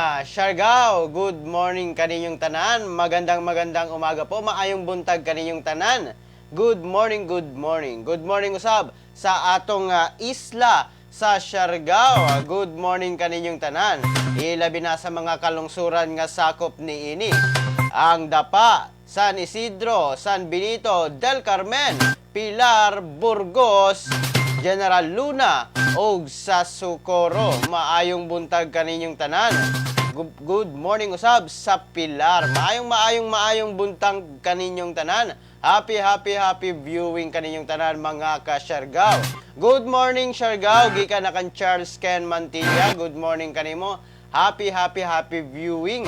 Siargao, good morning kaninyong tanan. Magandang umaga po. Maayong buntag kaninyong tanan. Good morning, good morning. Good morning usab sa atong isla sa Siargao. Good morning kaninyong tanan. Ilabi na sa mga kalungsuran nga sakop ni ini. Ang Dapa, San Isidro, San Benito, Del Carmen, Pilar, Burgos, General Luna, og sa Socorro. Maayong buntag kaninyong tanan. Good morning usab sa Pilar. Maayong buntag kaninyong tanan. Happy viewing kaninyong tanan mga ka-Siargao. Good morning Siargao, gikan na kan Charles Ken Mantilla. Good morning kanimo. Happy viewing.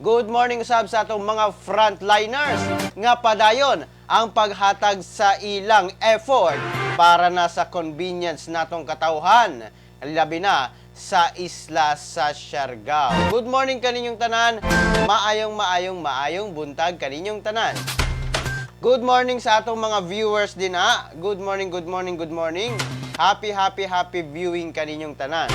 Good morning usab sa atong mga frontliners nga padayon ang paghatag sa ilang effort para na sa convenience natong katawhan, labi na sa isla sa Siargao. Good morning kaninyong tanan. Maayong buntag kaninyong tanan. Good morning sa atong mga viewers din ha. Good morning. Happy viewing kaninyong tanan.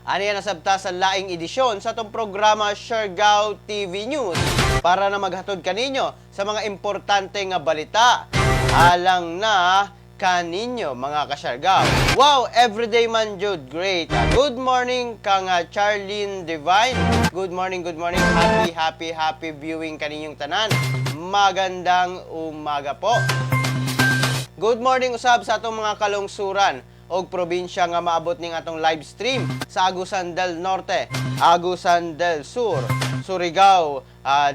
Ano yan nasabta sa laing edisyon sa itong programa Siargao TV News para na maghatod kaninyo sa mga importante nga balita alang na kaninyo mga ka-Siargao. Wow, everyday man jud great. Good morning kang Charlene Divine. Good morning. Happy viewing kaninyong tanan. Magandang umaga po. Good morning usab sa atong mga kalungsuran og probinsya nga maabot ning atong live stream sa Agusan del Norte, Agusan del Sur, Surigao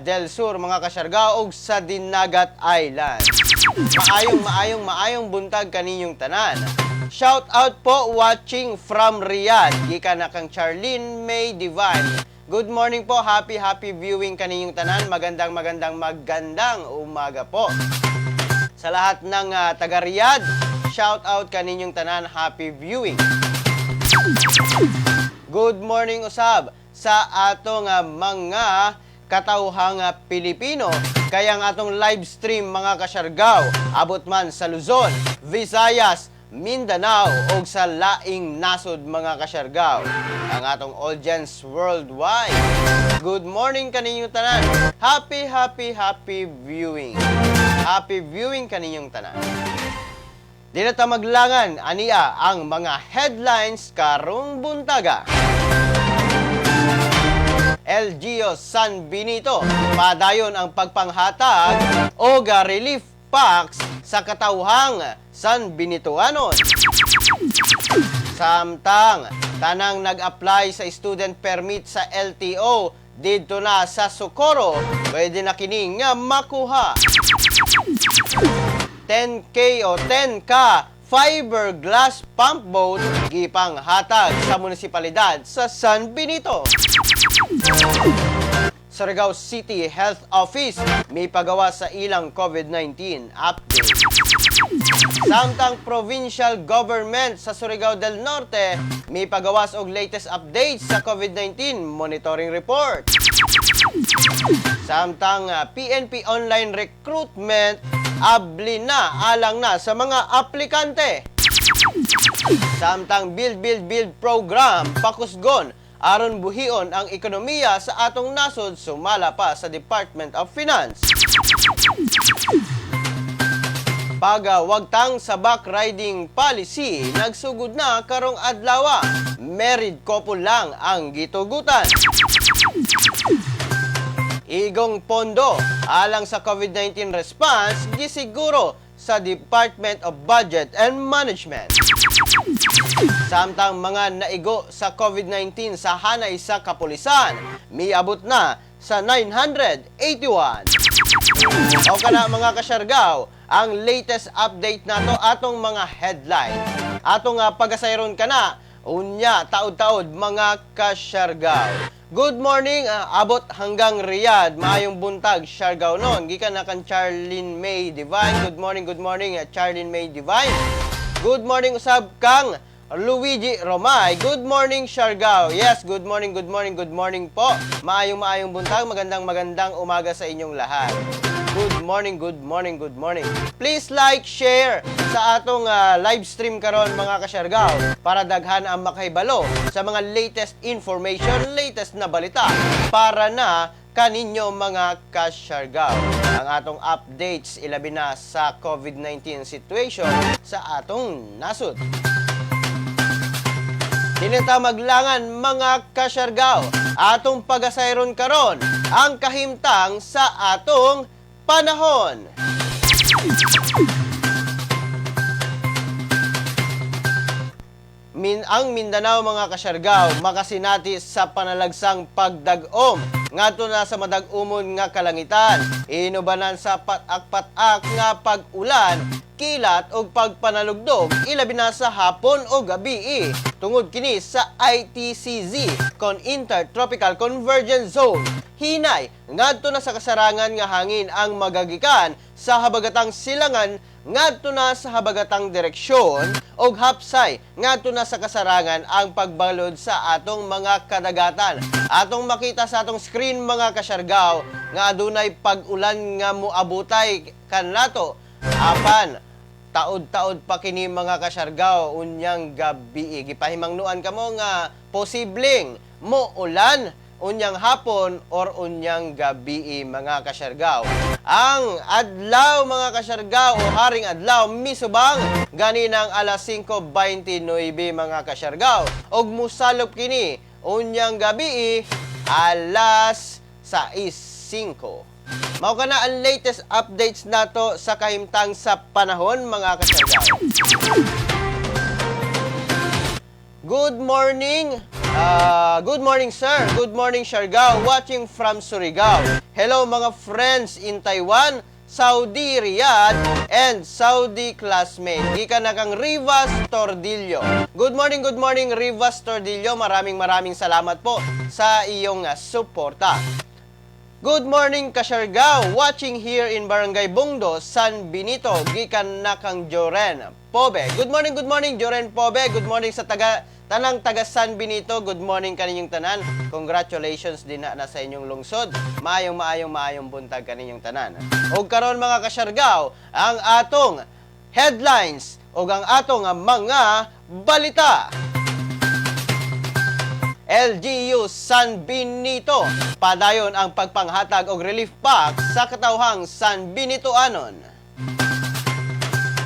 del Sur mga ka-Siargao og sa Dinagat Island. Maayong buntag kaninyong tanan. Shout out po watching from Riyadh. Gikan na kang Charlene May Divine. Good morning po. Happy viewing kaninyong tanan. Magandang umaga po. Sa lahat ng taga Riyadh, shout out kaninyong tanan. Happy viewing. Good morning usab sa atong mga katawhang Pilipino. Kaya ang atong live stream mga ka-Siargao abot man sa Luzon, Visayas, Mindanao o sa laing nasod mga ka-Siargao. Ang atong audience worldwide. Good morning kaninyong tanan. Happy viewing. Happy viewing kaninyong tanan. Di na ta maglangan aniya ang mga headlines karong buntaga. LGU San Benito, padayon ang pagpanghatag o relief packs sa katawhang San Benitoanon. Samtang tanang nag-apply sa student permit sa LTO didto na sa Socorro, pwede na kini nga makuha. 10K o 10K fiberglass pump boat gipang hatag sa munisipalidad sa San Benito. Surigao City Health Office may pagawa sa ilang COVID-19 update. Samtang provincial government sa Surigao del Norte may pagawas og latest updates sa COVID-19 monitoring report. Samtang PNP online recruitment abli na alang na sa mga aplikante. Samtang build program pakusgon aron buhion ang ekonomiya sa atong nasod sumala pa sa Department of Finance. Pagawagtang sa backriding policy, nagsugod na karong adlaw. Married couple lang ang gitugutan. Igong pondo alang sa COVID-19 response gisiguro sa Department of Budget and Management. Samtang mga naigo sa COVID-19 sa hanay sa kapulisan, miabot na sa 981. O kana mga ka-Siargao, ang latest update nato atong mga headline. Atong pagasayron kana, unya taod-taod mga ka-Siargao. Good morning, abot hanggang Riyadh. Maayong buntag, Siargao non. Gikan na kan Charlene May Divine. Good morning, Charlene May Divine. Good morning usab kang Luigi Romay. Good morning, Siargao. Yes, good morning po. Maayong buntag, magandang umaga sa inyong lahat. Good morning, good morning, good morning. Please like, share sa atong live stream karon mga kasyargaw para daghan ang makahibalo sa mga latest information, latest na balita para na kaninyo mga kasyargaw. Ang atong updates ilabi na sa COVID-19 situation sa atong nasod. Dinita maglangan mga kasyargaw, atong pagasayron karon ang kahimtang sa atong panahon. Ang Mindanao mga kasyargaw makasinati sa panalagsang pagdag-om ngadto na sa madag-umon nga kalangitan, inubanan sa patak-patak nga pag-ulan, kilat og pagpanalugdog ilabi na sa hapon o gabi tungod kini sa ITCZ kon Intertropical Convergence Zone. Hinay ngadto na sa kasarangan nga hangin ang magagikan sa habagatang silangan ngadto na sa habagatang direksyon og hapsay ngadto na sa kasarangan ang pagbalod sa atong mga kadagatan. Atong makita sa atong screen mga kasyargaw nga adunay pag-ulan nga moabutay kanlato apan taod-taod pa kini mga kasyargaw unyang gabi. Gipahimangnuan kamo nga posibleng muulan unyang hapon or unyang gabi mga kasyargaw. Ang adlaw mga kasyargaw o haring adlaw misubang ganinang alas 5:29 mga kasyargaw og musalop kini unyang gabi alas 6:05. Mao kana ang latest updates nato sa kahimtang sa panahon mga kasyargaw. Good morning. Good morning sir. Good morning Siargao. Watching from Surigao. Hello mga friends in Taiwan, Saudi Riyadh, and Saudi classmate. Gikan na kang Rivas Tordillo. Good morning Rivas Tordillo. Maraming salamat po sa iyong suporta. Good morning Siargao. Watching here in Barangay Bungdo, San Benito. Gikan na kang Joren Pobe. Good morning Joren Pobe. Good morning sa tanang taga San Benito. Good morning kaninyong tanan. Congratulations din na sa inyong lungsod. Maayong buntag kaninyong tanan. O karon mga kasyargaw, ang atong headlines o ang atong mga balita. LGU San Benito padayon ang pagpanghatag og relief pack sa katawhang San Benitoanon.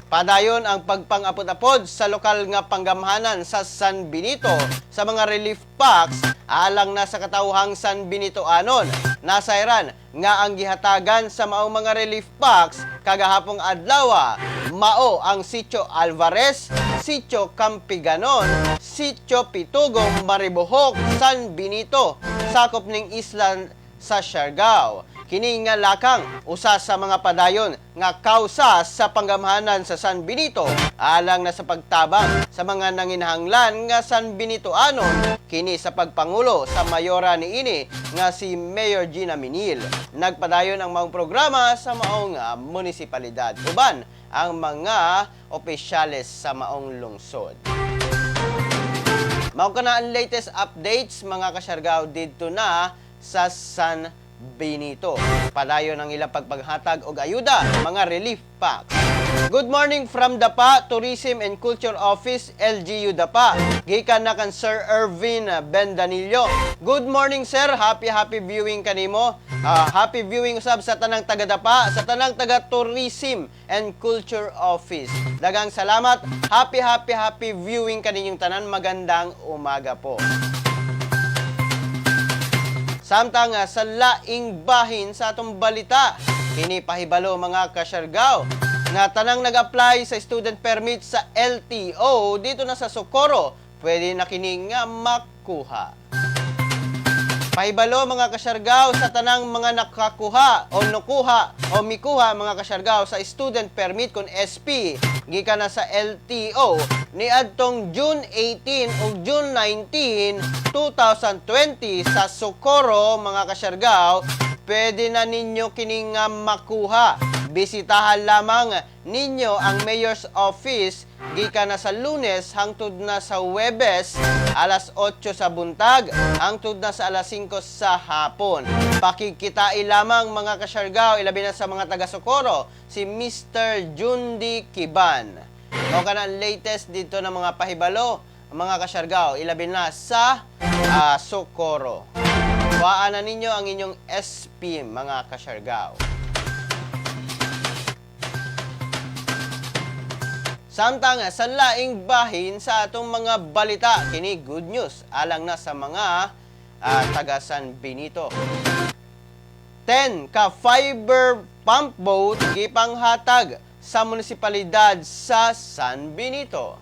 Padayon ang pagpangapod-apod sa lokal nga panggamhanan sa San Benito sa mga relief packs alang na sa katawhang San Benitoanon. Nasayran nga ang gihatagan sa maong mga relief packs kagahapong adlaw mao ang Sitio Alvarez, Sitio Campiganon, Sitio Pitugong, Maribohok, San Benito, sakop ning isla sa Siargao. Kini nga lakang usa sa mga padayon nga kausa sa panggamhanan sa San Benito alang na sa pagtabang sa mga nanginahanglan nga San Benitoanon kini sa pagpangulo sa mayora niini nga si Mayor Gina Minil. Nagpadayon ang maong programa sa maong munisipalidad uban ang mga opisyales sa maong lungsod. Mao kana ang latest updates mga kasyargaw didto na sa San Benito. Padayon ang ilang pagpaghatag og ayuda, mga relief packs. Good morning from Dapa, Tourism and Culture Office, LGU Dapa. Gikan na kan Sir Ervin Bendanillo. Good morning sir, happy viewing kanimo. Happy viewing usab sa tanang taga Dapa, sa tanang taga Tourism and Culture Office. Dagang salamat. Happy viewing kaninyong tanan. Magandang umaga po. Samtang sa laing bahin sa atong balita, kini pahibalo mga kasyargaw nga tanang nag-apply sa student permit sa LTO dito na sa Socorro, pwede na kini nga makuha. Pahibalo mga kasyargaw sa tanang mga nakakuha o nakuha o mikuha mga kasyargaw sa student permit kun SP gikan na sa LTO ni adtong June 18 ug June 19, 2020 sa Socorro mga kasyargaw, pwede na ninyo kining makuha bisitahan lamang ninyo ang Mayor's Office gikan na sa Lunes hangtod na sa Huwebes alas 8 sa buntag hangtod na sa alas 5 sa hapon. Pakikitai lamang mga kasyargaw, ilabi na sa mga taga-Socorro, si Mr. Jundi Kiban. Mao ka na ang latest dito ng mga pahibalo, mga kasyargaw, ilabi na sa Socorro. Kuhaan na ninyo ang inyong SP, mga kasyargaw. Samtang sa laing bahin sa atong mga balita, kini good news alang na sa mga taga San Benito. 10 ka fiber pump boat gipanghatag sa munisipalidad sa San Benito.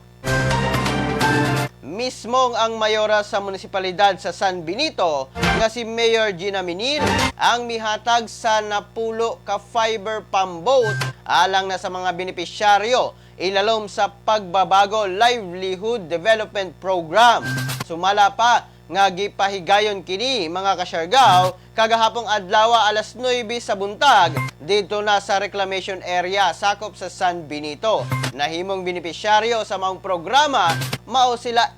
Mismong ang mayora sa munisipalidad sa San Benito nga si Mayor Gina Minil ang mihatag sa napulo ka fiber pump boat alang na sa mga benepisyaryo ilalom sa Pagbabago Livelihood Development Program. Sumala pa nga gipahigayon kini mga kasyargaw kagahapong adlaw alas 9 sa buntag dito na sa reclamation area sakop sa San Benito. Nahimong benepisyaryo sa maong programa mao sila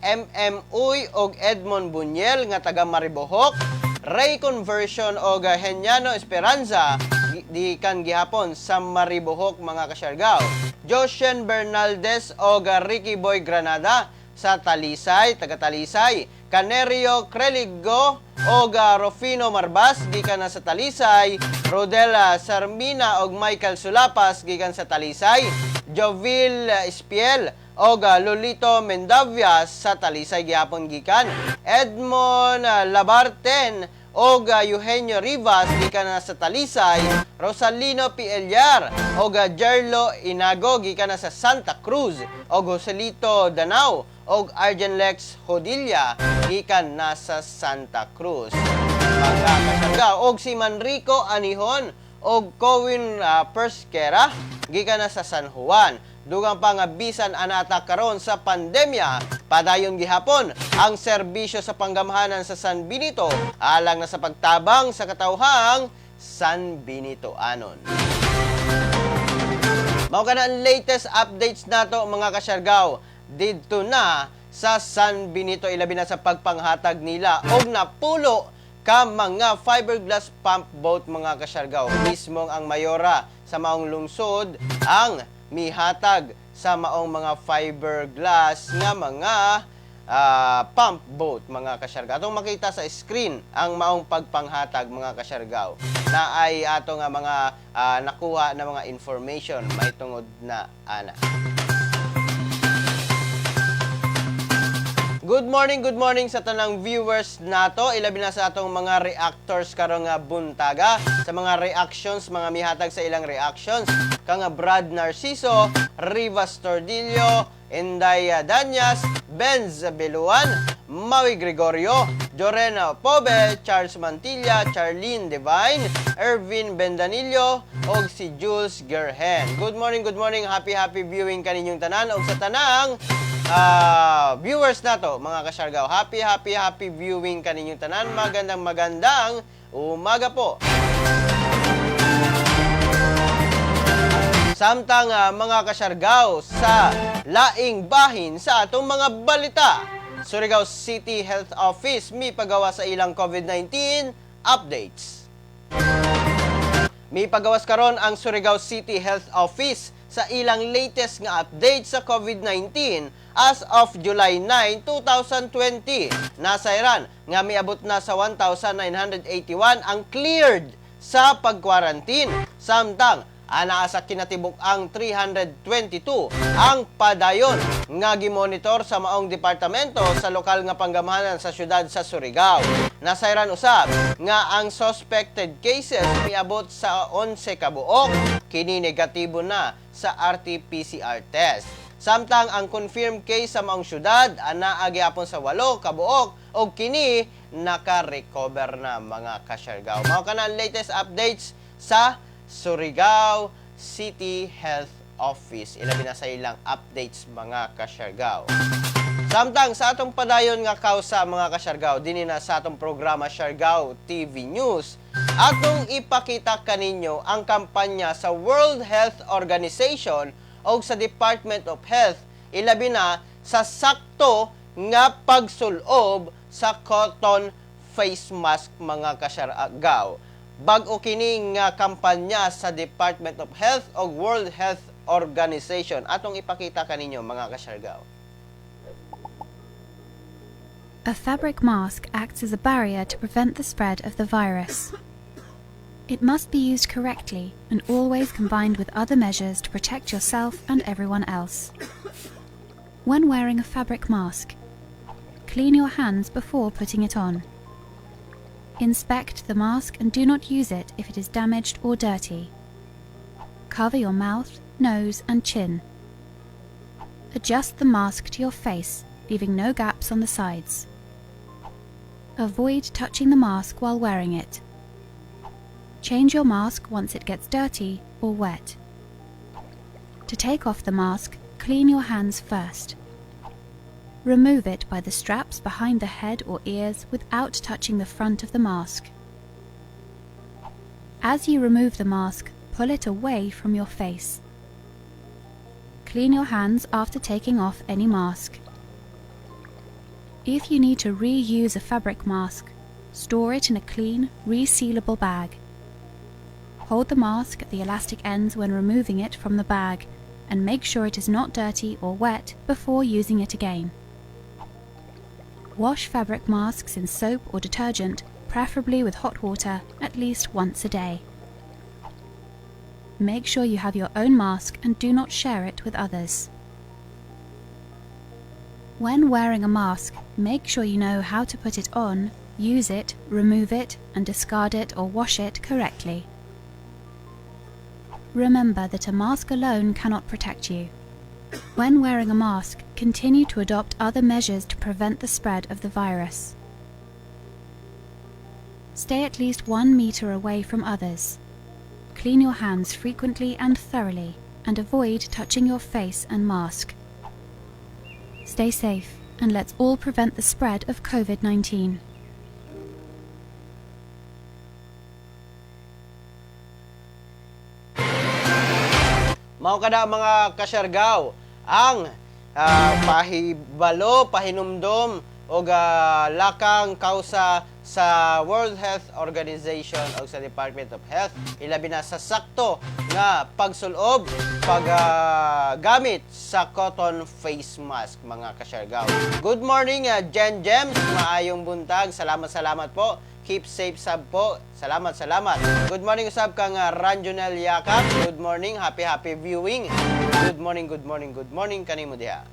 Uy og Edmond Bunyel nga taga Maribohok, Ray Conversion og Henyano Esperanza di kan gihapon sa Maribohok mga kasyargaw, Joshen Bernaldez og Ricky Boy Granada sa Talisay, taga Talisay, Canerio Creligo og Rufino Marbas gikan na sa Talisay, Rodela Sarmina og Michael Sulapas gikan sa Talisay, Jovil Espiel og Lolito Mendavia sa Talisay gihapon gikan, Edmond Labarten og Eugenio Rivas gikan na sa Talisay, Rosalino Pielyar og Jerlo Inago gikan na sa Santa Cruz, og Joselito Danao og Argenlex Hodilla gikan na sa Santa Cruz. Pagkakasyaga og si Manrico Anihon og Cowin Persquera gikan na sa San Juan. Dugang pa nga bisan anata karon sa pandemya, padayon gihapon ang serbisyo sa panggamahanan sa San Benito alang na sa pagtabang sa katawhang San Benitoanon. Mao kana ang latest updates nato mga kasyargaw didto na sa San Benito, ilabi na sa pagpanghatag nila og napulo ka mga fiberglass pump boat mga kasyargaw. Mismong ang mayora sa maong lungsod ang mihatag sa maong mga fiberglass nga mga pump boat mga kasyargaw. Atong makita sa screen ang maong pagpanghatag mga kasyargaw na ay ato nga mga nakuha na mga information may tungod na ana. Good morning sa tanang viewers nato. Ilabi na sa atong mga reactors karong buntaga sa mga reactions, mga mihatag sa ilang reactions kang Brad Narciso, Rivas Tordillo, Inday Danyas, Benz Beluan, Maui Gregorio, Jorena Pobe, Charles Mantilla, Charlene Divine, Ervin Bendanillo, og si Jules Gerhen. Good morning, happy viewing kaninyong tanan og sa tanang viewers nato mga kasyargaw. Happy viewing kaninyong tanan. Magandang umaga po. Samtang mga kasyargaw sa laing bahin sa atong mga balita, Surigao City Health Office mi pagawa sa ilang COVID-19 updates. Mi pagawas karon ang Surigao City Health Office sa ilang latest nga update sa COVID-19 as of July 9, 2020. Nasairan nga miabot na sa 1,981 ang cleared sa pag-quarantine. Samtang anaa sa kinatibuk ang 322 ang padayon nga gimonitor sa maong departamento sa lokal nga panggamahanan sa syudad sa Surigao. Nasairan usab nga ang suspected cases miabot sa 11 kabuok, kini negatibo na sa RT-PCR test. Samtang ang confirmed case sa maong syudad anaa gyapon sa 8 kabuok og kini naka-recover na mga kasyargaw. Mao kana ang latest updates sa Surigao City Health Office. Ilabi na sa ilang updates mga kasyargaw. Samtang sa atong padayon nga kausa mga kasyargaw, dinhi na sa atong programa Siargao TV News, atong ipakita kaninyo ang kampanya sa World Health Organization o sa Department of Health, ilabi na sa sakto nga pagsulob sa cotton face mask mga kasyargaw. Bag-o kini nga kampanya sa Department of Health o World Health Organization. Atong ipakita kaninyo mga kasyargaw. A fabric mask acts as a barrier to prevent the spread of the virus. It must be used correctly and always combined with other measures to protect yourself and everyone else. When wearing a fabric mask, clean your hands before putting it on. Inspect the mask and do not use it if it is damaged or dirty. Cover your mouth, nose and chin. Adjust the mask to your face, leaving no gaps on the sides. Avoid touching the mask while wearing it. Change your mask once it gets dirty or wet. To take off the mask, clean your hands first. Remove it by the straps behind the head or ears without touching the front of the mask. As you remove the mask, pull it away from your face. Clean your hands after taking off any mask. If you need to reuse a fabric mask, store it in a clean, resealable bag. Hold the mask at the elastic ends when removing it from the bag and make sure it is not dirty or wet before using it again. Wash fabric masks in soap or detergent, preferably with hot water, at least once a day. Make sure you have your own mask and do not share it with others. When wearing a mask, make sure you know how to put it on, use it, remove it, and discard it or wash it correctly. Remember that a mask alone cannot protect you. When wearing a mask, continue to adopt other measures to prevent the spread of the virus. Stay at least 1 meter away from others. Clean your hands frequently and thoroughly, and avoid touching your face and mask. Stay safe, and let's all prevent the spread of COVID-19. Mao kada mga kasyargaw ang pahibalo, pahinumdom o lakang kausa sa World Health Organization o sa Department of Health, ilabi na sa sakto nga pagsulob, paggamit sa cotton face mask mga kasyargaw. Good morning Jen Gems, maayong buntag, salamat po. Keep safe sab po. Salamat. Good morning usab kang Ranjonel Yakap. Good morning, happy viewing. Good morning kanimo diha.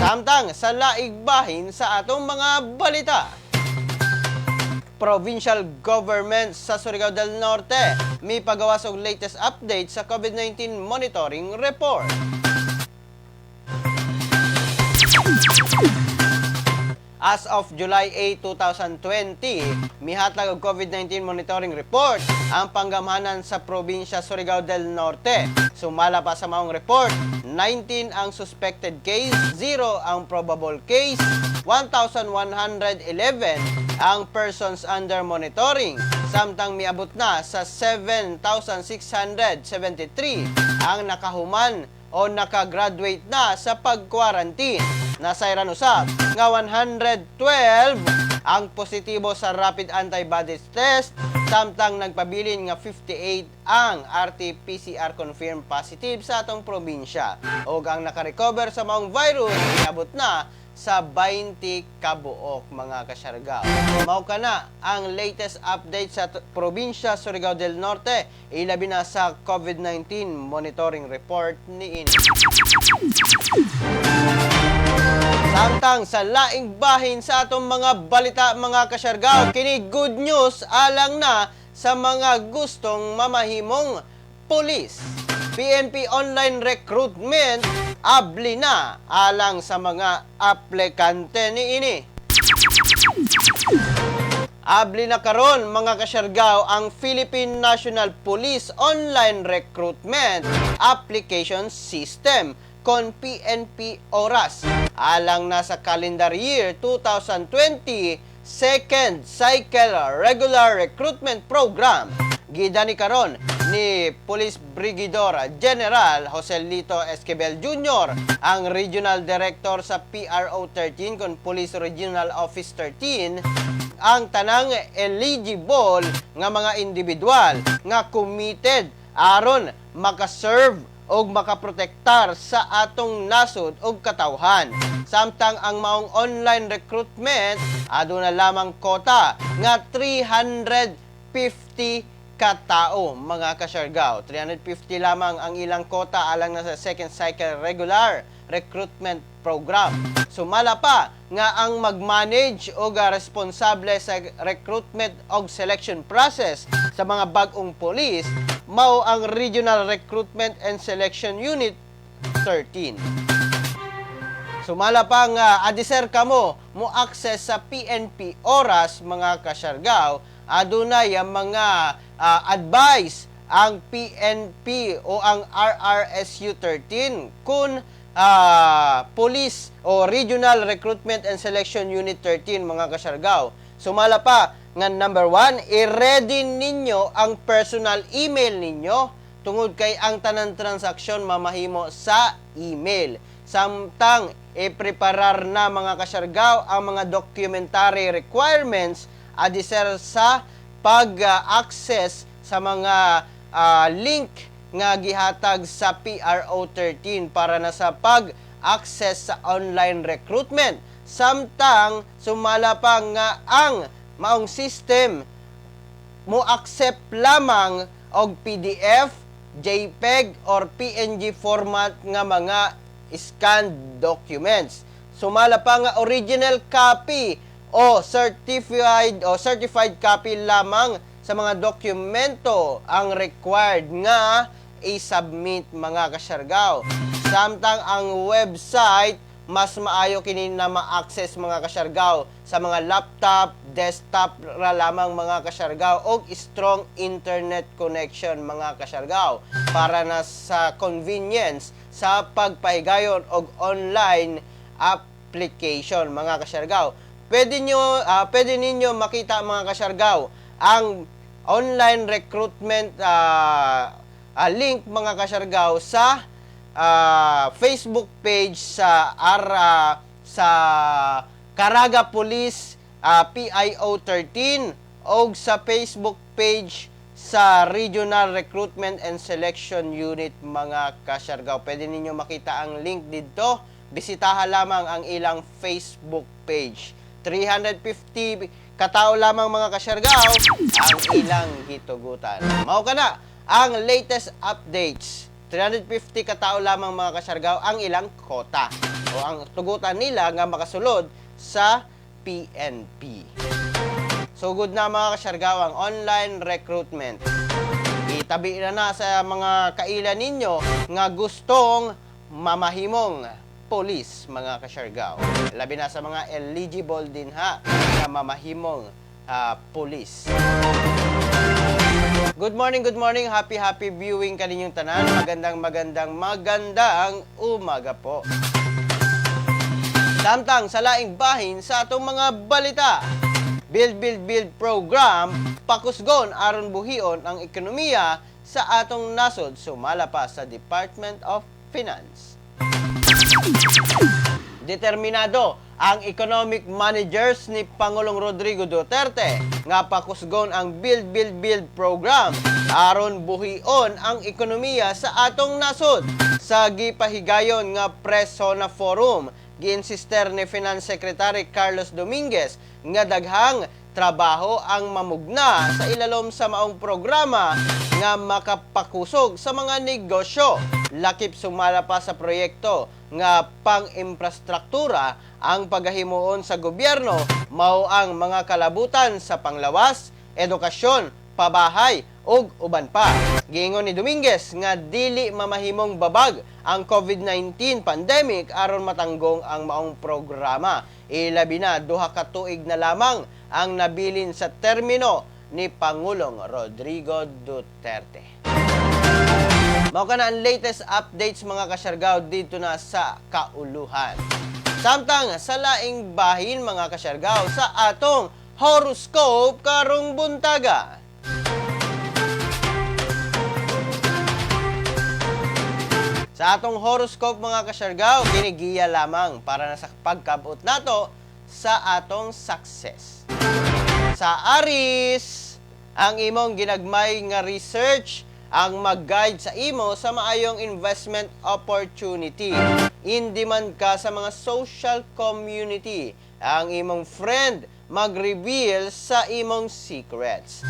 Samtang sa laig bahin sa atong mga balita. Provincial government sa Surigao del Norte may pagawas og latest update sa COVID-19 monitoring report. As of July 8, 2020, mihatag og COVID-19 monitoring report ang panggamhanan sa probinsya Surigao del Norte. Sumala pa sa maong report, 19 ang suspected case, 0 ang probable case, 1,111 ang persons under monitoring, samtang miabot na sa 7,673 ang nakahuman o nakagraduate na sa pag-quarantine. Nasayran usab nga 112 ang positibo sa rapid antibodies test, samtang nagpabilin nga 58 ang RT-PCR confirmed positive sa atong probinsya. O ang nakarecover sa maong virus, iabot na sa 20 kabuok mga kasyargaw. Mao kana ang latest update sa probinsya Surigao del Norte, ilabi na sa COVID-19 monitoring report ni ini. Samtang sa laing bahin sa atong mga balita mga kasyargaw, kini good news alang na sa mga gustong mamahimong pulis. PNP online recruitment abli na alang sa mga aplikante ni ini. Abli na karon mga kasyargaw ang Philippine National Police Online Recruitment Application System kon PNP Oras. Alang nasa calendar year 2020, second cycle regular recruitment program. Gida ni karon ni Police Brigadier General Jose Lito Esquivel Jr., ang Regional Director sa PRO 13 kon Police Regional Office 13, ang tanang eligible nga mga individual nga committed aron makaserve og makaprotektar sa atong nasod og katawhan. Samtang ang maong online recruitment aduna lamang kota nga 350 katao mga kasyargaw. 350 lamang ang ilang kota alang na sa second cycle regular recruitment program. Sumala pa nga ang mag-manage o responsable sa recruitment o selection process sa mga bagong police mao ang Regional Recruitment and Selection Unit 13. Sumala pa nga adiser kamo mo access sa PNP Oras mga kasyargaw, adunay ang mga advice ang PNP o ang RRSU 13 kun Police o Regional Recruitment and Selection Unit 13 mga kasyargaw. Sumala pa nga number 1, i-ready ninyo ang personal email ninyo tungod kay ang tanan transaksyon mamahimo sa email. Samtang i-preparar na mga kasyargaw ang mga documentary requirements adiser sa pag-access sa mga link nga gihatag sa PRO 13 para na sa pag-access sa online recruitment. Samtang sumala pa nga ang maong system mo accept lamang og PDF, JPEG or PNG format nga mga scanned documents. Sumala pa nga original copy o certified copy lamang sa mga dokumento ang required nga i-submit mga kasyargaw. Samtang ang website mas maayo kini na ma-access mga kasyargaw sa mga laptop, desktop ra lamang mga kasyargaw og strong internet connection mga kasyargaw para na sa convenience sa pagpahigayon og online application mga kasyargaw. Pwede ninyo makita mga kasyargaw ang online recruitment link mga kasyargaw sa Facebook page sa Caraga Police PIO 13 o sa Facebook page sa Regional Recruitment and Selection Unit mga kasyargaw. Pwede ninyo makita ang link dito. Bisitahan lamang ang ilang Facebook page. 350 katao lamang mga kasyargaw ang ilang hitugutan. Mao kana ang latest updates. 350 katao lamang mga kasyargaw ang ilang kota o ang tugutan nila nga makasulod sa PNP. So good na mga kasyargaw ang online recruitment. Itabi na sa mga kailan ninyo nga gustong mamahimong police mga kasyargaw. Labi na sa mga eligible din ha na mamahimong police. Good morning, happy viewing kaninyong tanan. Magandang umaga po. Samtang sa laing bahin sa atong mga balita. Build program pakusgon aron buhion ang ekonomiya sa atong nasod sumala pa sa Department of Finance. Determinado ang economic managers ni Pangulong Rodrigo Duterte nga pakusgon ang Build program aron buhion ang ekonomiya sa atong nasod. Sa gipahigayon nga Press Zona Forum, giinsister ni Finance Secretary Carlos Dominguez nga daghang trabaho ang mamugna sa ilalom sa maong programa nga makapakusog sa mga negosyo. Lakip sumala pa sa proyekto nga pang-infrastruktura ang paghahimuon sa gobyerno mao ang mga kalabutan sa panglawas, edukasyon, pabahay ug uban pa. Giingon ni Dominguez nga dili mamahimong babag ang COVID-19 pandemic aron matanggong ang maong programa. Ilabi na 2 ka tuig na lamang ang nabilin sa termino ni Pangulong Rodrigo Duterte. Mao ka na ang latest updates mga kasyargaw dito na sa kauluhan. Samtang sa laing bahin mga kasyargaw sa atong horoscope karong buntaga. Sa atong horoscope mga kasyargaw, kinigiya lamang para na sa pagkabot nato sa atong success. Sa Aries, ang imong ginagmay nga research ang mag-guide sa imo sa maayong investment opportunity. Hindi man ka sa mga social community, ang imong friend mag-reveal sa imong secrets.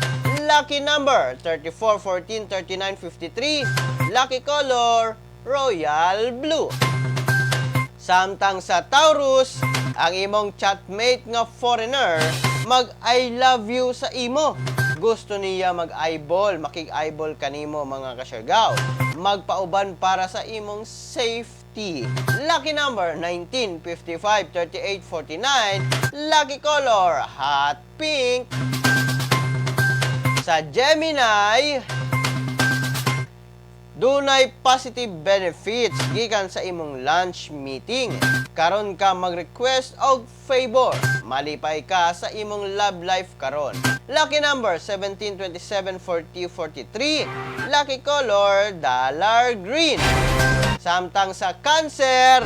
Lucky number 34, 14, 39, 53. Lucky color royal blue. Samtang sa Taurus, ang imong chatmate nga foreigner mag-I love you sa imo. Gusto niya mag-eyeball, makig-eyeball kanimo mga kasyargaw. Magpauban para sa imong safety. Lucky number 19, 55, 38, 49. Lucky color hot pink. Sa Gemini, dunay positive benefits gikan sa imong lunch meeting. Karon ka mag-request og favor. Malipay ka sa imong love life karon. Lucky number 17, 27, 40, 43. Lucky color dollar green. Samtang sa Cancer,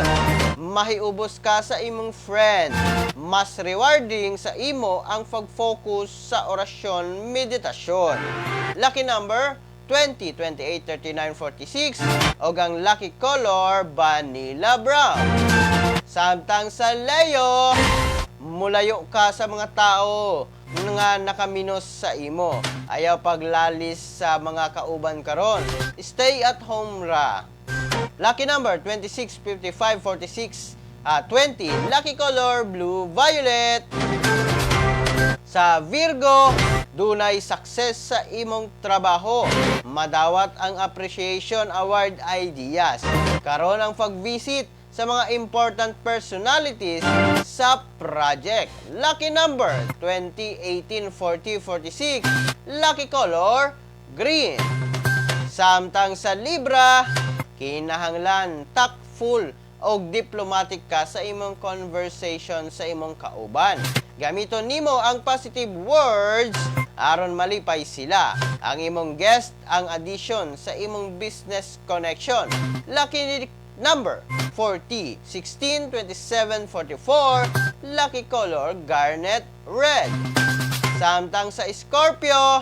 mahiubos ka sa imong friend. Mas rewarding sa imo ang pag-focus sa orasyon, meditasyon. Lucky number 20, 28, 39, 46 o ang lucky color vanilla brown. Samtang sa Leo, mulayo ka sa mga tao nga nakaminos sa imo. Ayaw paglalis sa mga kauban karon. Stay at home ra. Lucky number 26, 55, 46, 20. Lucky color blue violet. Sa Virgo, dunay success sa imong trabaho. Madawat ang appreciation award ideas. Karon ang pag-visit sa mga important personalities sa project. Lucky number 20, 18, 40, 46. Lucky color green. Samtang sa Libra, kinahanglan tactful o diplomatic ka sa imong conversation sa imong kauban. Gamiton nimo ang positive words aron malipay sila. Ang imong guest ang addition sa imong business connection. Lucky number 40, 16, 27, 44. Lucky color garnet red. Samtang sa Scorpio,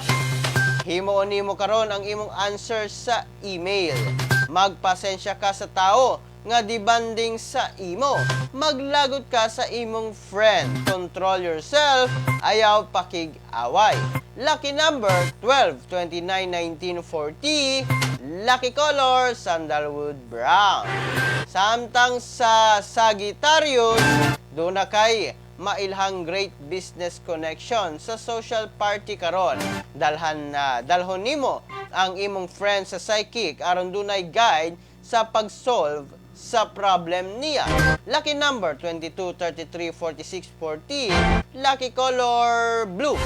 himuon nimo karon ang imong answer sa email. Magpasensya ka sa tao nga dibanding sa imo. Maglagot ka sa imong friend. Control yourself, ayaw pakig-away. Lucky number 12, 29, 19, 40. Lucky color sandalwood brown. Samtang sa Sagittarius, doon na kay mailhang great business connection sa social party karon. Dalhon nimo ang imong friend sa psychic aron dunay guide sa pag-solve sa problem niya. Lucky number 22, 33, 46, 40. Lucky color blue.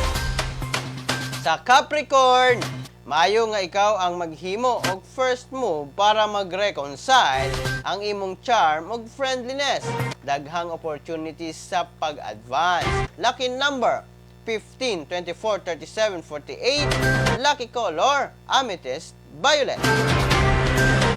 Sa Capricorn, maayo nga ikaw ang maghimo og first move para mag-reconcile ang imong charm og friendliness. Daghang opportunities sa pag-advance. Lucky number 15, 24, 37, 48. Lucky color amethyst violet.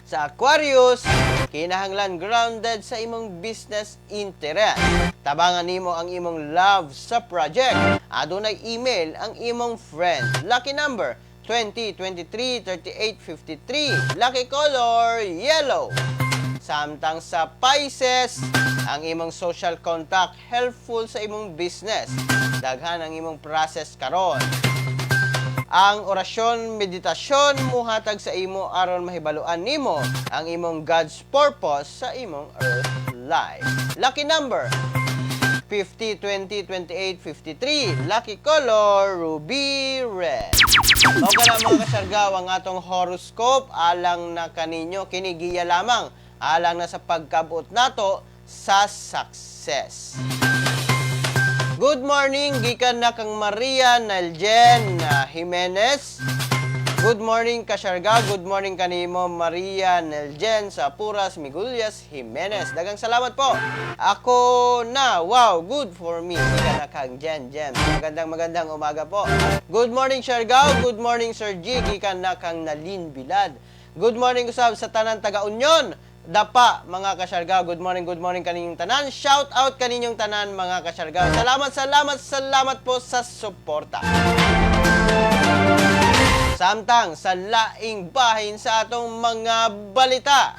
Sa Aquarius, kinahanglan grounded sa imong business interest. Tabangan nimo ang imong love sa project. Adunay email ang imong friend. Lucky number 20, 23, 38, 53. Lucky color yellow. Samtang sa Pisces, ang imong social contact helpful sa imong business. Daghan ang imong process karon. Ang orasyon, meditasyon muhatag sa imo aron mahibaluan nimo ang imong God's purpose sa imong earth life. Lucky number 50, 20, 28, 53. Lucky color ruby red. O kana mga kasargaw ang atong horoscope alang na kaninyo kinigiya lamang alang na sa pagkabot nato sa success. Good morning, gikan na kang Maria Naljen Jimenez. Good morning Kasyarga, good morning kanimo Maria Neljen sa Puras, Migulias, Jimenez. Dagang salamat po. Ako na, wow, good for me. Ika na kang Jen. Magandang umaga po. Good morning Siargao, good morning Sir G. Ika na kang Nalin Bilad. Good morning usab sa tanan taga-Union. Dapa mga Kasyargao, good morning kaninyong tanan. Shout out kaninyong tanan mga Kasyargao. Salamat po sa suporta. Samtang sa laing bahin sa atong mga balita.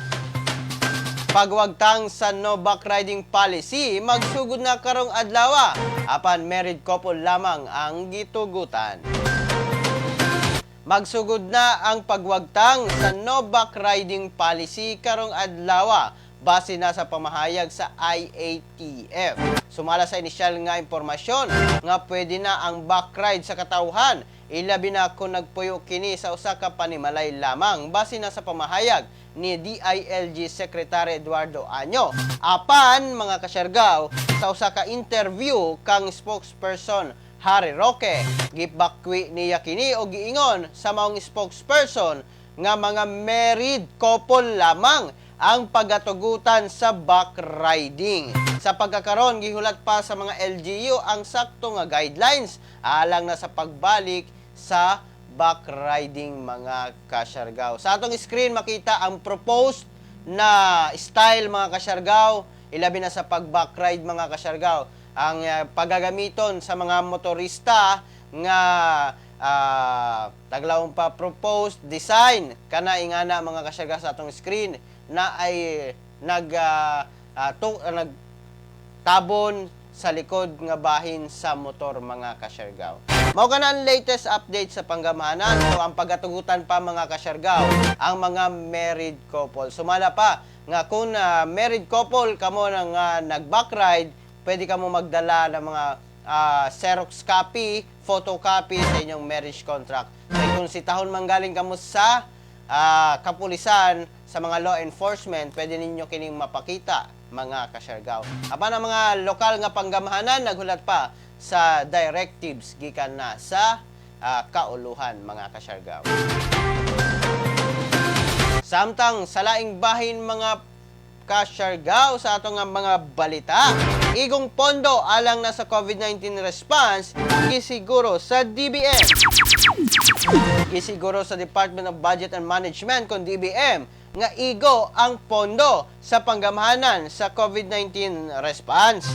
Pagwagtang sa no backriding policy, magsugod na karong adlaw. Apan married couple lamang ang gitugutan. Magsugod na ang pagwagtang sa no backriding policy karong adlaw base na sa pamahayag sa IATF. Sumala sa inisyal nga impormasyon nga pwede na ang backride sa katawhan, ilabi na kung nagpuyo kini sa usa ka panimalay lamang base na sa pamahayag ni DILG Secretary Eduardo Año. Apan mga Kasyargao, sa usa ka interview kang spokesperson Harry Roque, gipakwi niya kini o giingon sa maong spokesperson nga mga married couple lamang ang pagatugutan sa backriding. Sa pagkakaroon, gihulat pa sa mga LGU ang sakto nga guidelines alang na sa pagbalik sa backriding mga Kasyargao. Sa atong screen makita ang proposed na style mga Kasyargao, ilabi na sa pag-backride mga Kasyargao. Ang paggagamiton sa mga motorista nga taglawon pa proposed design kana ingana mga Kasyargao sa atong screen na ay nagtabon sa likod nga bahin sa motor mga Kasyargao. Mao kana ang latest update sa panggamahanan. So ang pagatugutan pa mga Kasyargao ang mga married couple. Sumala pa nga kung married couple kamo nga nag-backride, pwede kamo magdala ng mga Xerox copy, photocopy sa inyong marriage contract. So kung sitahon manggaling kamo sa kapulisan, sa mga law enforcement, pwede ninyo kining mapakita mga Kasyargao. Apan ang mga lokal nga panggamahanan naghulat pa sa directives gikan na sa kauluhan mga Kasyargao. Samtang sa laing bahin mga Kasyargao sa atong mga balita, igong pondo alang na sa COVID-19 response gisiguro sa DBM. Gisiguro sa Department of Budget and Management kung DBM nga igo ang pondo sa panggamahanan sa COVID-19 response.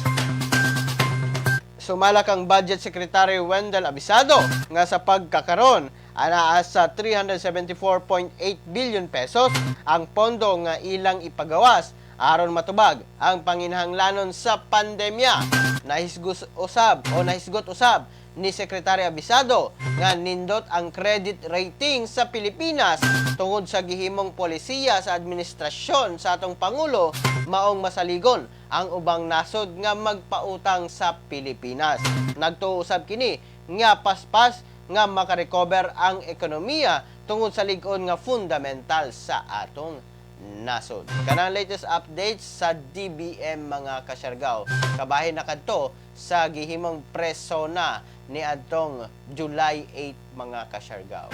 Sumala kang Budget Secretary Wendell Abisado nga sa pagkakaron anaa sa 374.8 billion pesos ang pondo nga ilang ipagawas aron matubag ang panginahanglanon sa pandemya. Nahisgot usab ni Secretary Abisado nga nindot ang credit rating sa Pilipinas tungod sa gihimong polisiya sa administrasyon sa atong Pangulo maong masaligon ang ubang nasod nga magpautang sa Pilipinas. Nagtuo usab kini nga paspas nga makarecover ang ekonomiya tungod sa lig-on nga fundamental sa atong nasod. Kanang latest updates sa DBM mga Kasyargao. Kabahin na kadto sa gihimong preso na ni adtong July 8 mga Kasyargao.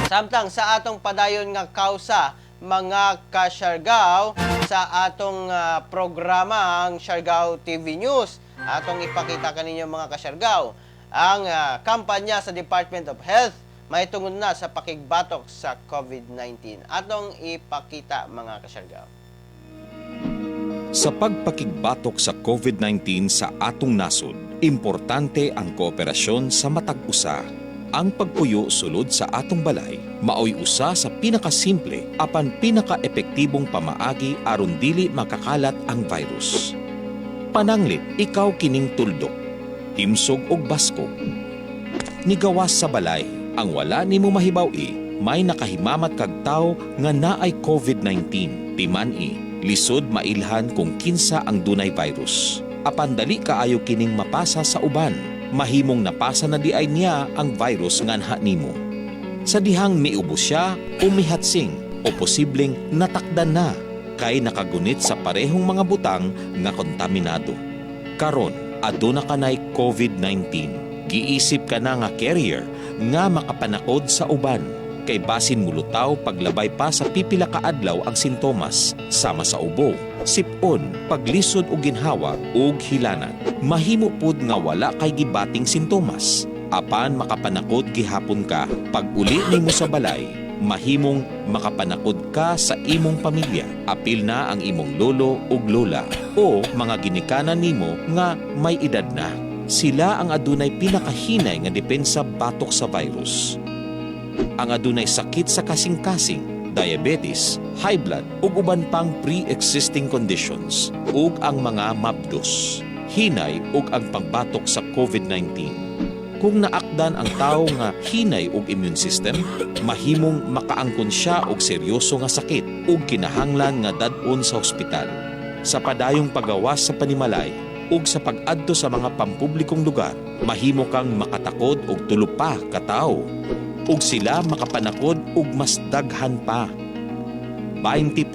Samtang sa atong padayon nga kausa mga Kasyargao sa atong programa ang Siargao TV News, atong ipakita kaninyo mga Kasyargao ang kampanya sa Department of Health may tungod na sa pakigbatok sa COVID-19. Atong ipakita mga Kasyargao. Sa pagpakigbatok sa COVID-19 sa atong nasod, importante ang kooperasyon sa matag usa. Ang pagpuyo sulod sa atong balay, maoy usa sa pinakasimple apan pinakaepektibong pamaagi aron dili makakalat ang virus. Pananglit, ikaw kining tuldok, himsog og baskog. Nigawas sa balay, ang wala nimo mahibaw-i, may nakahimamat kag tawo nga naay COVID-19. Timan-i, lisod mailhan kung kinsa ang dunay virus. Apan dali kaayo kining mapasa sa uban. Mahimong napasa na di ay niya ang virus nganha nimo. Sa dihang miubo siya o mihatsing o posibleng natakdan na kay nakagunit sa parehong mga butang nga kontaminado. Karon, aduna kanay COVID-19. Giisip ka na nga carrier nga makapanakod sa uban. Kay basin mulutaw paglabay pa sa pipila ka adlaw ang sintomas sama sa ubo, sipon, paglisod o ginhawa ug hilanan. Mahimo pud nga wala kay gibating sintomas. Apan makapanakod gihapon ka pag uli nimo sa balay, mahimong makapanakod ka sa imong pamilya. Apil na ang imong lolo ug lola o mga ginikanan nimo nga may edad na. Sila ang adunay pinakahinay nga depensa batok sa virus. Ang adunay sakit sa kasing-kasing, diabetes, high blood ug uban pang pre-existing conditions ug ang mga mabdos, hinay ug ang pagbatok sa COVID-19. Kung naakdan ang tawo nga hinay og immune system, mahimong makaangkon siya og seryoso nga sakit ug kinahanglan nga dad-on sa ospital. Sa padayong pagawas sa panimalay ug sa pag-adto sa mga pampublikong lugar, mahimo kang makatakod og tulo pa ka tawo ug sila makapanakod ug mas daghan pa. 20%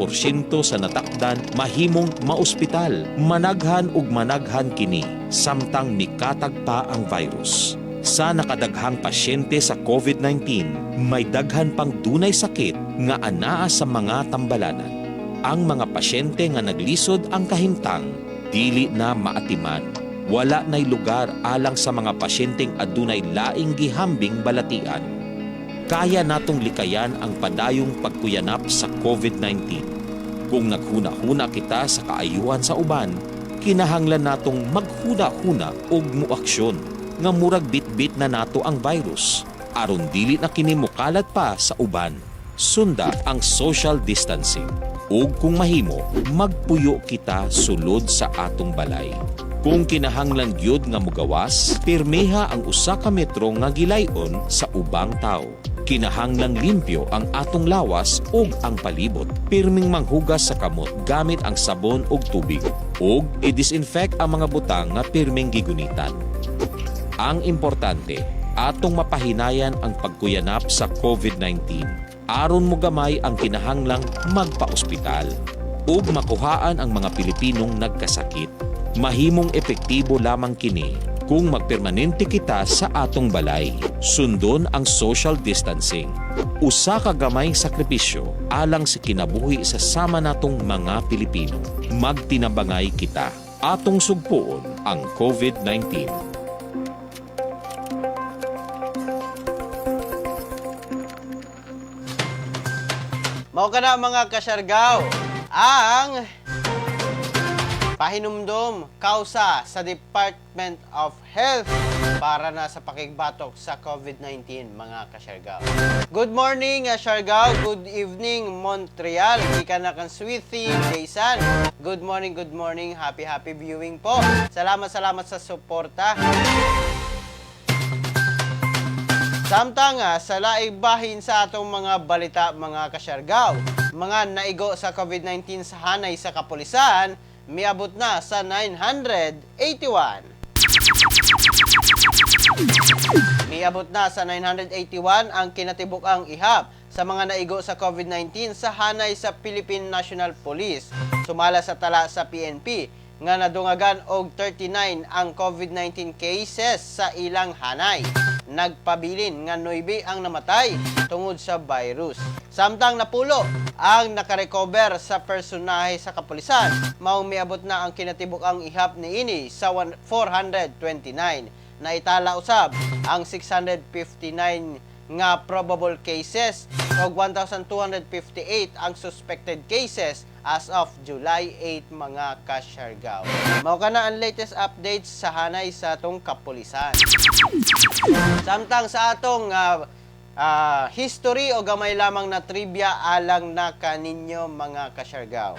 sa natakdan mahimong maospital, managhan ug managhan kini samtang mikatag pa ang virus. Sa nakadaghang pasyente sa COVID-19, may daghan pang dunay sakit nga anaa sa mga tambalanan. Ang mga pasyente nga naglisod ang kahimtang, dili na maatiman. Wala nay lugar alang sa mga pasyenteng adunay laing gihambing balatian. Kaya natong likayan ang padayong pagkuyanap sa COVID-19. Kung naghuna-huna kita sa kaayuhan sa uban, kinahanglan natong maghuna-huna og muaksyon nga murag bit-bit na nato ang virus aron dili na kini mokalat pa sa uban. Sunda ang social distancing ug kung mahimo magpuyo kita sulod sa atong balay. Kung kinahanglan gyud nga mogawas, pirmeha ang usa ka metro nga gilayon sa ubang tawo. Kinahanglang limpyo ang atong lawas ug ang palibot. Pirming manghugas sa kamot gamit ang sabon ug tubig. Ug i-disinfect ang mga butang nga pirming gigunitan. Ang importante, atong mapahinayan ang pagkuyanap sa COVID-19. Aron mo gamay ang kinahanglang magpa-ospital ug makuhaan ang mga Pilipinong nagkasakit. Mahimong epektibo lamang kini kung magpermanente kita sa atong balay. Sundon ang social distancing. Usa ka gamayng sakripisyo alang sa kinabuhi sa sama natong mga Pilipino. Magtinabangay kita. Atong sugpuon ang COVID-19. Mao ka na mga kasyargaw, ang pahinumdom kausa sa Department of Health para na sa pakigbatok sa COVID-19 mga kasyargaw. Good morning Siargao, good evening Montreal, ika na kan Sweetie Jason. Good morning, happy viewing po. Salamat sa suporta. Samtang sa laig bahin sa atong mga balita mga kasyargaw, mga naigo sa COVID-19 sa hanay sa kapulisan, miabot na sa 981. Miabot na sa 981 ang kinatibuk-ang ihap sa mga naigo sa COVID-19 sa hanay sa Philippine National Police. Sumala sa tala sa PNP nga nadungagan og 39 ang COVID-19 cases sa ilang hanay. Nagpabilin nga 9 ang namatay tungod sa virus. Samtang napulo ang nakarecover sa personahe sa kapulisan, maong miabot na ang kinatibuk-ang ihap niini sa 429. Naitala usab ang 659 nga probable cases o 1,258 ang suspected cases as of July 8 mga kasyargaw. Mao ka na ang latest updates sa hanay sa atong kapulisan. Samtang sa atong history o gamay lamang na trivia alang na kaninyo mga kasyargaw.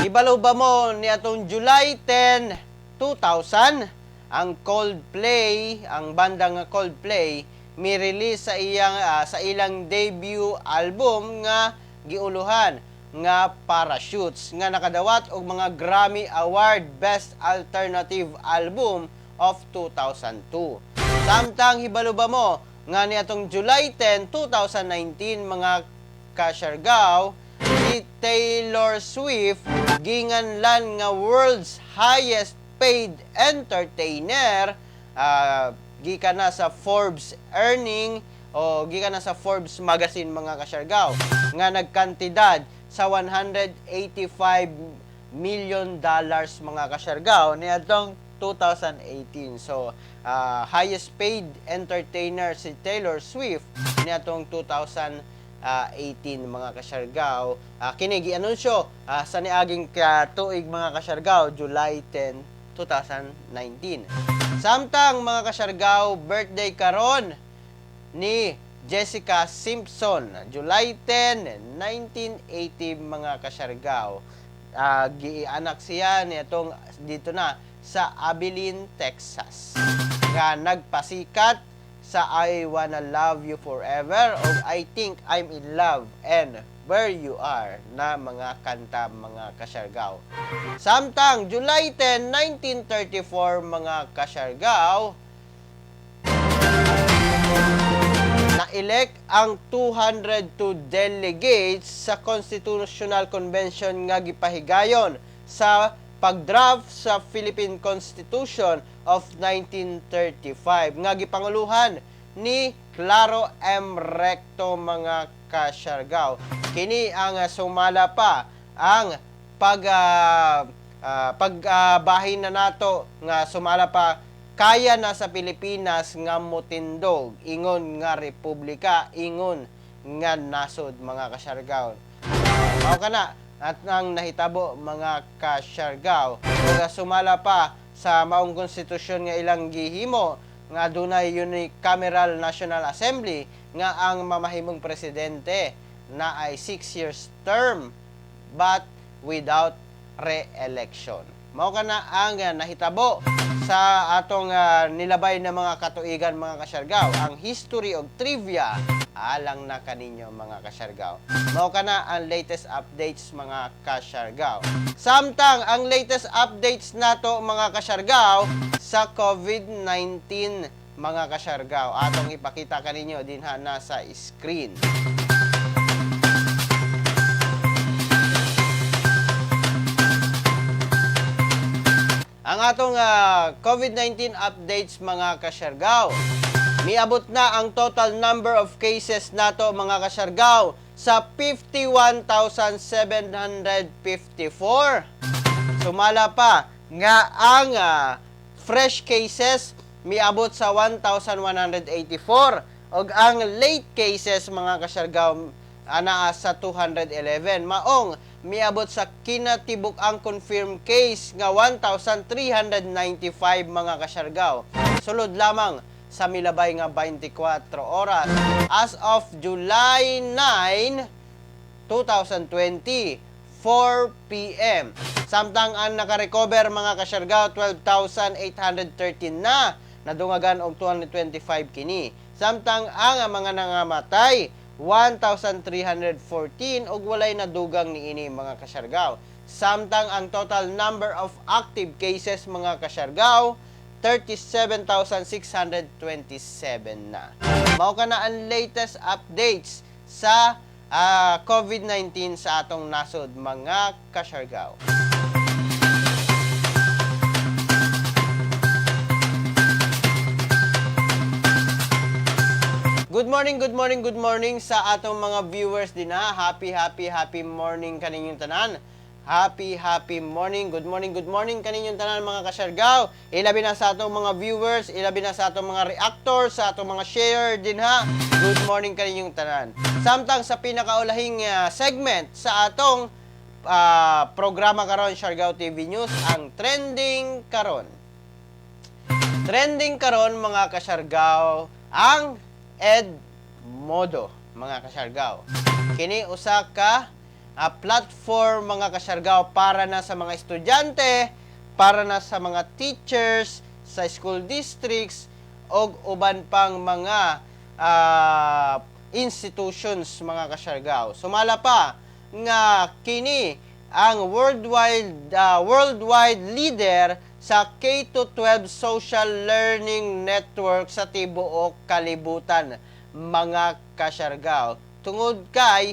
Ibalo ba mo ni atong July 10, 2000 ang Coldplay, ang bandang Coldplay, mi-release sa ilang debut album nga giuluhan nga Parachutes nga nakadawat og mga Grammy Award Best Alternative Album of 2002. Samtang hibalo ba mo nga ni atong July 10, 2019 mga kasyargaw, si Taylor Swift ginganlan nga world's highest paid entertainer, gikan na sa Forbes earning o gikan na sa Forbes magazine mga kasyargaw nga nagkantidad sa $185 million mga kasyargaw niadtong 2018. So highest paid entertainer si Taylor Swift niadtong 2018 mga kasyargaw. Kini gi-anunsyo sa niaging tuig mga kasyargaw, July 10, 2019. Samtang mga kasyargaw, birthday karon ni Jessica Simpson, July 10, 1980 mga kasyargaw. Gianak siya nitong dito na sa Abilene, Texas. Nga nagpasikat sa I Wanna Love You Forever o I Think I'm in Love and Where You Are na mga kanta mga kasyargaw. Samtang July 10, 1934 mga kasyargaw, na-elect ang 202 delegates sa Constitutional Convention nga gipahigayon sa pagdraft sa Philippine Constitution of 1935 nga gipanguluhan ni Claro M. Recto mga kasyargaw. Kini ang sumala pa ang pagbahin na nato nga sumala pa kaya na sa Pilipinas nga motindog ingon nga republika, ingon nga nasod mga kasyargaw. Mao kana at ang nahitabo mga kasyargaw nga sumala pa sa maong konstitusyon nga ilang gihimo nga dunay unicameral National Assembly nga ang mamahimong presidente na ay 6 years term but without re-election. Mao kana ang nahitabo sa atong nilabay na mga katuigan mga kasyargaw, ang history of trivia alang na kaninyo mga kasyargaw. Mao kana ang latest updates mga kasyargaw. Samtang ang latest updates nato mga kasyargaw sa COVID-19 mga kasyargaw atong ipakita kaninyo dinha na sa screen. Ang atong COVID-19 updates mga kasyargaw. Miabot na ang total number of cases nato mga kasyargaw sa 51,754. Sumala pa nga ang fresh cases miabot sa 1,184 ug ang late cases mga kasyargaw ana sa 211. Maong miabot sa kinatibuk ang confirmed case nga 1,395 mga kasyargaw. Sulod lamang sa milabay nga 24 oras as of July 9, 2020, 4 p.m. Samtang ang nakarecover mga kasyargaw 12,813 na nadungagan og 225 kini. Samtang ang mga nangamatay 1,314 ug walay nadugang niini mga kasyargaw. Samtang ang total number of active cases mga kasyargaw 37,627 na. Mao kana ang latest updates sa COVID-19 sa atong nasod mga kasyargaw. Good morning sa atong mga viewers din ha. Happy morning kaninyong tanan. Happy morning. Good morning kaninyong tanan mga kasyargaw. Ilabi na sa atong mga viewers, ilabi na sa atong mga reactors, sa atong mga share din ha. Good morning kaninyong tanan. Samtang sa pinakaulahing segment sa atong programa karon Siargao TV News, ang trending karon. Trending karon mga kasyargaw, ang Edmodo mga kasyargaw. Kini usa ka platform mga kasyargaw para na sa mga estudyante, para na sa mga teachers, sa school districts og uban pang mga institutions mga kasyargaw. Sumala pa nga kini ang worldwide leader sa K-12 social learning network sa tibuok kalibutan mga kasyargaw. Tungod kay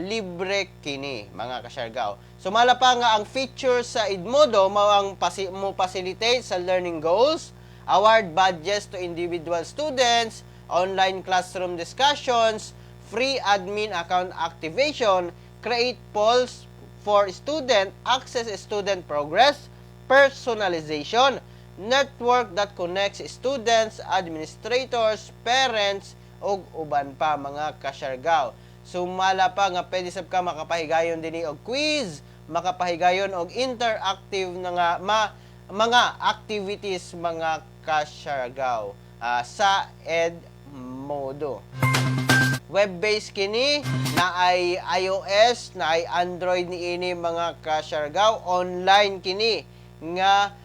libre kini mga kasyargaw. Sumala pa nga ang feature sa Edmodo mao ang mo facilitate sa learning goals, award badges to individual students, online classroom discussions, free admin account activation, create polls for student, access student progress, personalization, network that connects students, administrators, parents, ug uban pa mga kasyargaw. Sumala pa nga pwede sab ka makapahigayon dinhi og quiz, makapahigayon og interactive na nga mga activities mga kasyargaw sa Edmodo. Web-based kini na ay iOS, na ay Android niini mga kasyargaw. Online kini nga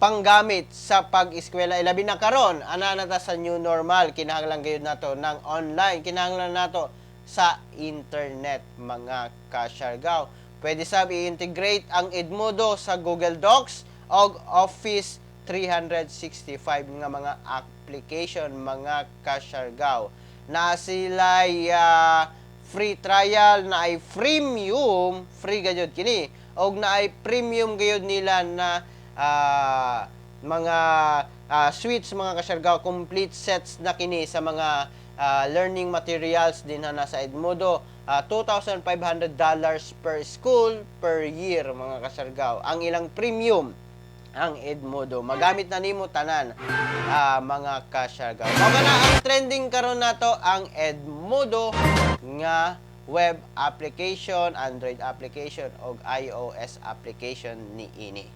panggamit sa pag-eskwela. Ilabi na karon ana na ta sa new normal, kinahanglan gayud nato ng online, kinahanglan nato sa internet mga kasyargaw. Pwede sab i-integrate ang Edmodo sa Google Docs o Office 365 nga mga application mga kasyargaw. Na sila free trial, na ay freemium, free gayud kini, og na ay premium gayud nila na mga suites mga kasyargaw, complete sets na kini sa mga learning materials din na sa Edmodo. $2,500 per school per year mga kasyargaw. Ang ilang premium ang Edmodo. Magamit na nimo tanan mga kasyargaw. Mao na ang trending karon nato ang Edmodo nga web application, Android application o iOS application niini.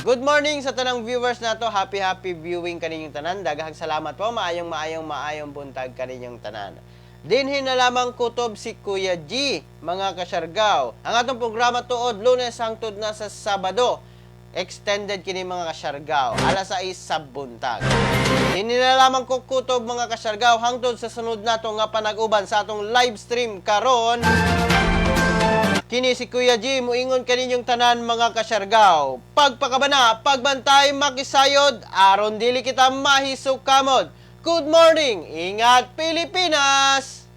Good morning sa tanang viewers nato. Happy viewing kaninyong tanan. Daghang salamat po. Maayong buntag kaninyong tanan. Dinhin na lamang kutob si Kuya G, mga kasyargaw. Ang atong programa tuod Lunes hangtod na sa Sabado. Extended kini mga kasyargaw, alas 6 sa buntag. Dinhin na lamang ko kutob mga kasyargaw hangtod sa sunod nato nga panag-uban sa atong live stream karon. Kini si Kuya G, muingon kaninyong tanan mga kasyargaw. Pagpakabana, pagbantay, makisayod, aron dili kita mahisog kamod. Good morning, ingat Pilipinas!